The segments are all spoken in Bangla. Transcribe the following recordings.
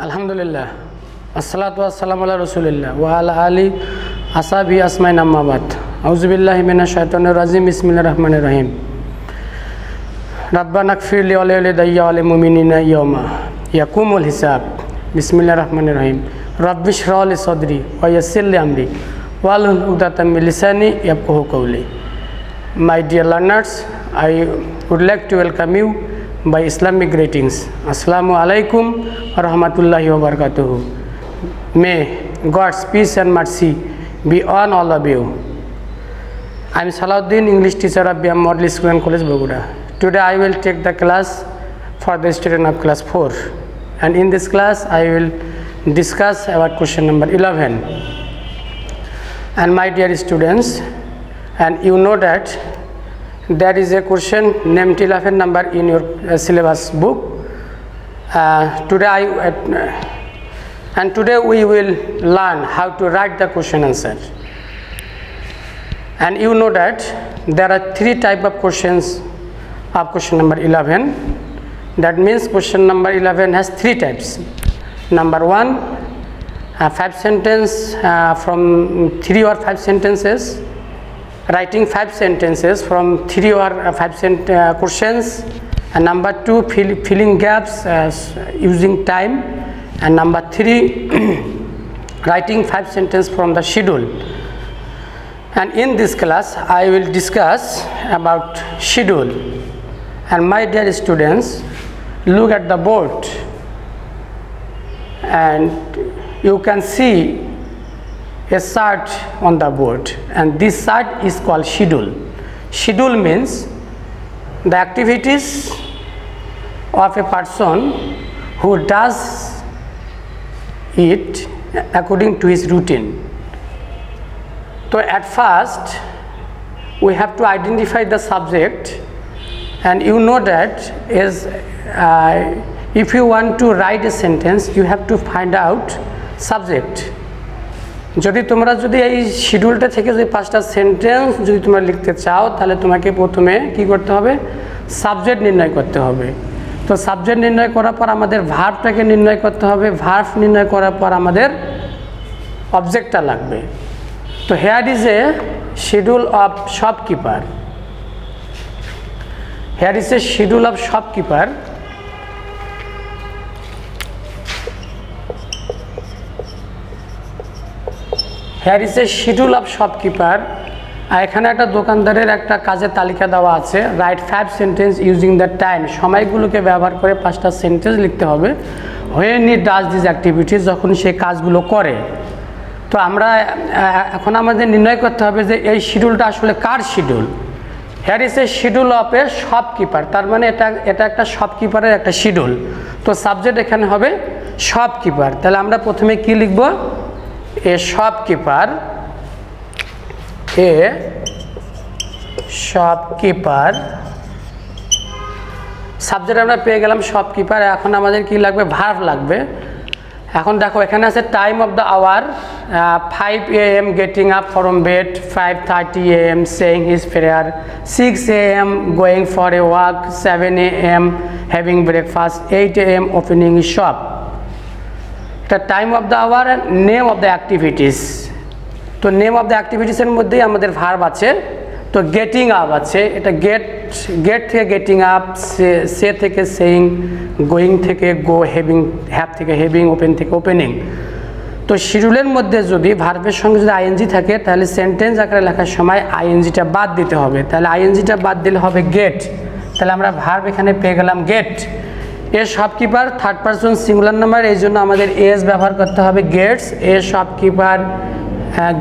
আলহামদুলিল্লাহ আসসালাতু ওয়াসসালামু আলা রাসূলিল্লাহ ওয়া আলা আলি আসহাবি আসমাইন আম্মা বাদ আউযু বিল্লাহি মিনাশ শাইতানির রাজিম বিসমিল্লাহির রহমানির রহিম রাব্বানা গফির লি ওয়া লিওয়ালিদাইয়া ওয়া লিল মুমিনিনা ইয়াওমা ইয়াকুমুল হিসাব বিসমিল্লাহির রহমানির রহিম রাব্বি ইশরাহ লি সাদরি ওয়া ইয়াসসির লি আমরি ওয়াহলুল উকদাতাম মিন লিসানি ইয়াফকাহু কওলি। My dear learners, I would like to welcome you by Islamic greetings. Assalamu alaikum wa rahmatullahi wa barakatuh. May God's peace and mercy be on all of you. I am Salahuddin, English teacher of BM Model School and College, Boguda. Today I will take the class for the student of class 4, and in this class I will discuss about question number 11. And my dear students, and you know that there is a question named 11 number in your syllabus book. Today we will learn how to write the question answer. And you know that there are 3 type of questions of question number 11. That means question number 11 has 3 types. Number 1, 5 sentence from 3 or 5 sentences, writing 5 sentences from 3 or 5 questions, and number 2, filling gaps using time, and number 3, writing 5 sentences from the schedule. And in this class I will discuss about schedule. And my dear students, look at the board and you can see a chart on the board, and this chart is called schedule. Schedule means the activities of a person who does it according to his routine. So at first we have to identify the subject, and you know that is if you want to write a sentence you have to find out subject. যদি তোমরা এই শিডিউলটা থেকে যে 5টা সেন্টেন্স যদি তোমরা লিখতে চাও তাহলে তোমাকে প্রথমে কি করতে হবে, সাবজেক্ট নির্ণয় করতে হবে। তো সাবজেক্ট নির্ণয় করার পর আমাদের ভার্বটাকে নির্ণয় করতে হবে, ভার্ব নির্ণয় করার পর আমাদের অবজেক্টটা লাগবে। তো hair is a schedule of shopkeeper, hair is a schedule of shopkeeper. Here is a schedule of shopkeeper. এখানে একটা দোকানদারের একটা কাজের তালিকা দেওয়া আছে। Write 5 sentence using the time, সময়গুলোকে ব্যবহার করে 5টা সেন্টেন্স লিখতে হবে। when he does these activities, যখন সে কাজগুলো করে। তো আমরা এখন আমাদের নির্ণয় করতে হবে যে এই শিডিউলটা আসলে কার schedule. here is a schedule of a shopkeeper, তার মানে এটা একটা শপকিপারের একটা শিডিউল। তো সাবজেক্ট এখানে হবে শপকিপার। তাহলে আমরা প্রথমে কি লিখব, a shopkeeper, সাবজেক্ট আমরা পেয়ে গেলাম শপকিপার। এখন আমাদের কি লাগবে, ভার্ব লাগবে। এখন দেখো এখানে আছে time of the hour 5 AM getting up from bed, 5:30 AM saying his prayer, 6 AM going for a walk, 7 AM having breakfast, 8 AM opening his shop. এটা time of the hour and name of the activities. তো নেম অফ দ্য অ্যাক্টিভিটিসের মধ্যেই আমাদের ভার্ব আছে। তো গেটিং আপ আছে, এটা গেট থেকে গেটিং আপ, সে থেকে সেইং, গোয়িং থেকে গো, হ্যাভ থেকে হ্যাভিং, ওপেন থেকে ওপেনিং। তো শিডিউলের মধ্যে যদি ভার্বের সঙ্গে যদি আইএনজি থাকে তাহলে সেন্টেন্স আকারে লেখার সময় আইএনজিটা বাদ দিতে হবে। তাহলে আইএনজিটা বাদ দিলে হবে গেট। তাহলে আমরা ভার্ব এখানে পেয়ে গেলাম get. A shopkeeper 3rd person singular number, এই জন্য আমাদের এস ব্যবহার করতে হবে gets. A shopkeeper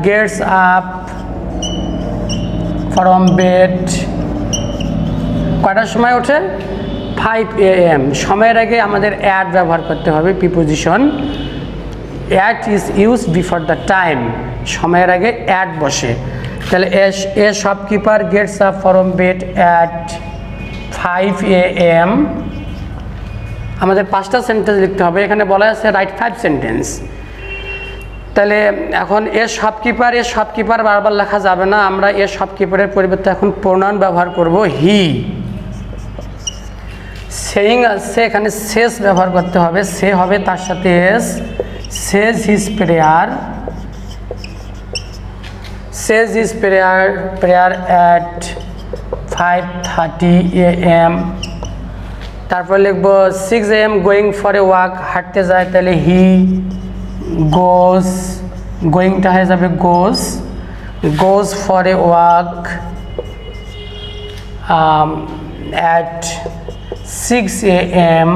gets up from bed, কয়টার সময় ওঠে, 5 AM। সময়ের আগে আমাদের অ্যাট ব্যবহার করতে হবে, preposition. At is used before the time, সময়ের আগে অ্যাট বসে। তাহলে এ shopkeeper gets up from bed at 5 AM। আমাদের 5টা সেন্টেন্স লিখতে হবে। এখানে বলা আছে রাইট 5 সেন্টেন্স। তাহলে এখন এ শপকিপার বারবার লেখা যাবে না, আমরা এ শপকিপারের পরিবর্তে এখন প্রোনাউন ব্যবহার করব হি। সেইং আছে, এখানে শেষ ব্যবহার করতে হবে, সে হবে তার সাথে S. Sage his prayer, Sage his prayer at 5:30 AM। তারপর লিখবো 6 AM going for a walk, হাঁটতে যায়, তাহলে হি গোজ, গোয়িংটা হয়ে যাবে goes for a walk at 6 AM।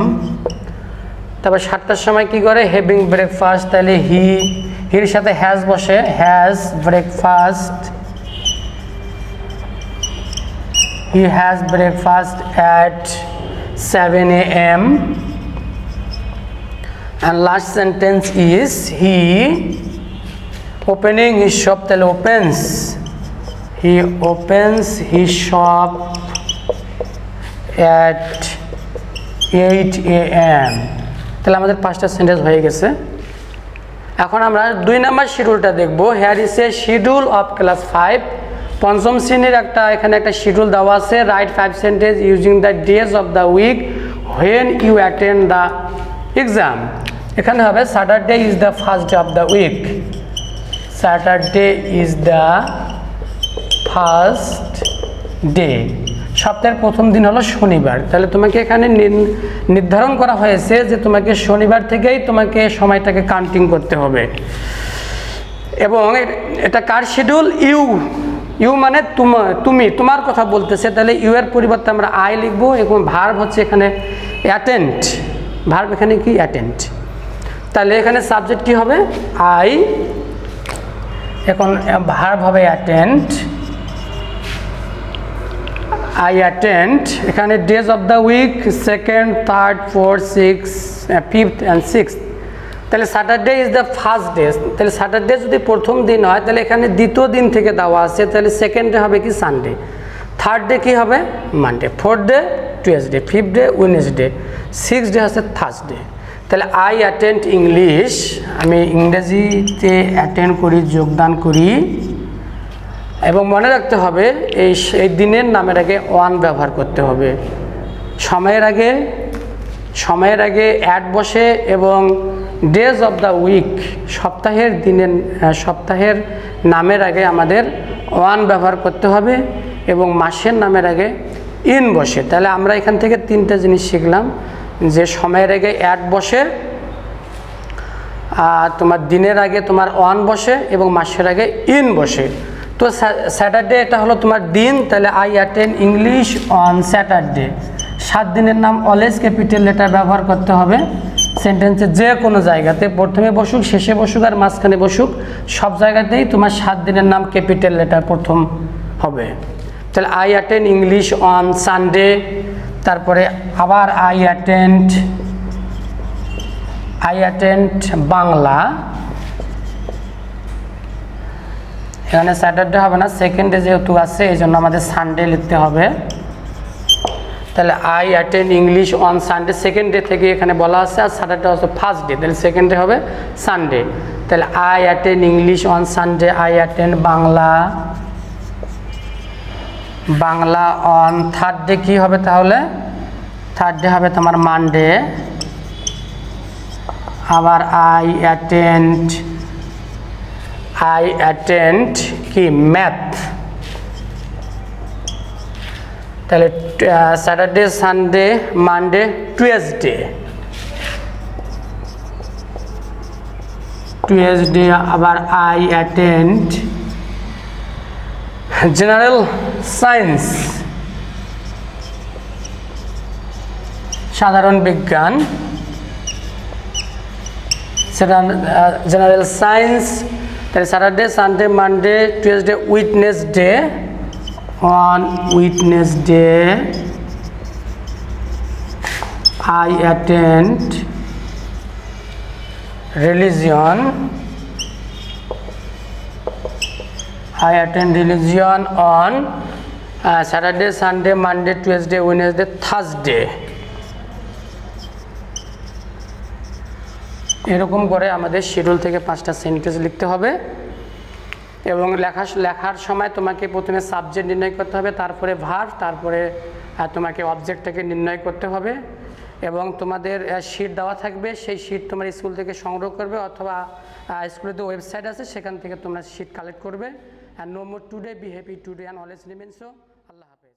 তারপর 7টার সময় কি করে, হ্যাভিং ব্রেকফাস্ট, তাহলে হির সাথে হ্যাজ বসে, has breakfast, he has breakfast at 7 AM। and last sentence is he opening his shop, তাহলে he opens his shop at 8 AM। তাহলে আমাদের 5টা সেন্টেন্স হয়ে গেছে। এখন আমরা 2 নম্বর শিডিউলটা দেখব। Here is a schedule of class 5, পঞ্চম শ্রেণীর এখানে একটা শিডিউল দেওয়া আছে। Write 5 sentence using the days of the week when you attend the exam. এখানে হবে Saturday is the first day of the week, Saturday is the first day, সপ্তাহের প্রথম দিন হলো শনিবার। তাহলে তোমাকে এখানে নির্ধারণ করা হয়েছে যে তোমাকে শনিবার থেকেই তোমাকে সময়টাকে কাউন্টিং করতে হবে। এবং এটা কার শিডিউল, ইউ মানে তুমি, তোমার কথা বলতেছে, তাহলে ইউ এর পরিবর্তে আমরা আই লিখবো। এবং ভার্ব হচ্ছে এখানে অ্যাটেন্ড, ভার্ব এখানে কি অ্যাটেন্ড, তাহলে এখানে সাবজেক্ট কি হবে আই, এখন ভার্ব হবে অ্যাটেন্ড, I attend। এখানে days of the week 2nd, 3rd, 4th, 6th, 5th and 6th। তাহলে Saturday is the first day, তাহলে স্যাটারডে যদি প্রথম দিন হয় তাহলে এখানে দ্বিতীয় দিন থেকে দেওয়া আছে, তাহলে 2nd ডে হবে কি সানডে, 3rd ডে কি হবে Monday, 4th day Tuesday, 5th day Wednesday, 6th day হচ্ছে থার্সডে। তাহলে আই অ্যাটেন্ড ইংলিশ, আমি ইংরেজিতে অ্যাটেন্ড করি, যোগদান করি। এবং মনে রাখতে হবে এই দিনের নামের আগে ওয়ান ব্যবহার করতে হবে, সময়ের আগে অ্যাট বসে, এবং ডেজ অফ দ্য উইক সপ্তাহের নামের আগে আমাদের ওয়ান ব্যবহার করতে হবে, এবং মাসের নামের আগে ইন বসে। তাহলে আমরা এখান থেকে 3টে জিনিস শিখলাম, যে সময়ের আগে অ্যাট বসে, তোমার দিনের আগে তোমার ওয়ান বসে, এবং মাসের আগে ইন বসে। তো স্যাটারডে এটা হলো তোমার দিন, তাহলে I attend English on Saturday. 7 দিনের নাম অলওয়েজ ক্যাপিটাল লেটার ব্যবহার করতে হবে সেন্টেন্সে, যে কোনো জায়গাতে প্রথমে বসুক, শেষে বসুক আর মাঝখানে বসুক, সব জায়গাতেই তোমার 7 দিনের নাম ক্যাপিটাল লেটার প্রথম হবে। তাহলে I attend English on Sunday, তারপরে আবার আই অ্যাটেন্ড বাংলা, এখানে স্যাটারডে হবে না, 2nd ডে যেহেতু আছে এই জন্য আমাদের সানডে লিখতে হবে। তাহলে I attend English on Sunday, 2nd day থেকে এখানে বলা আছে, আর স্যাটারডে হচ্ছে ফার্স্ট ডে, তাহলে 2nd ডে হবে সানডে। তাহলে I attend English on Sunday, I attend Bangla on 3rd day কি হবে, তাহলে 3rd ডে হবে তোমার মানডে। আবার আই অ্যাটেন্ড কি ম্যাথ, তাহলে স্যাটারডে, সানডে, মানডে, টুয়েসডে, আবার আই অ্যাটেন্ড জেনারেল সায়েন্স, সাধারণ বিজ্ঞান, জেনারেল সায়েন্স। তাহলে Saturday, Sunday, Monday, Tuesday, উইটনেসডে, on Wednesday I attend religion, on Saturday, Sunday, Monday, Tuesday, Wednesday, Thursday. এরকম করে আমাদের শিডিউল থেকে 5টা সেন্টেন্স লিখতে হবে। এবং লেখার সময় তোমাকে প্রথমে সাবজেক্ট নির্ণয় করতে হবে, তারপরে ভার্ব, তারপরে তোমাকে অবজেক্টটাকে নির্ণয় করতে হবে। এবং তোমাদের শিট দেওয়া থাকবে, সেই শিট তোমার স্কুল থেকে সংগ্রহ করবে অথবা স্কুলের যে ওয়েবসাইট আছে সেখান থেকে তোমরা শিট কালেক্ট করবে। And no more today, be happy today and always remain so. আল্লাহ হাফেজ।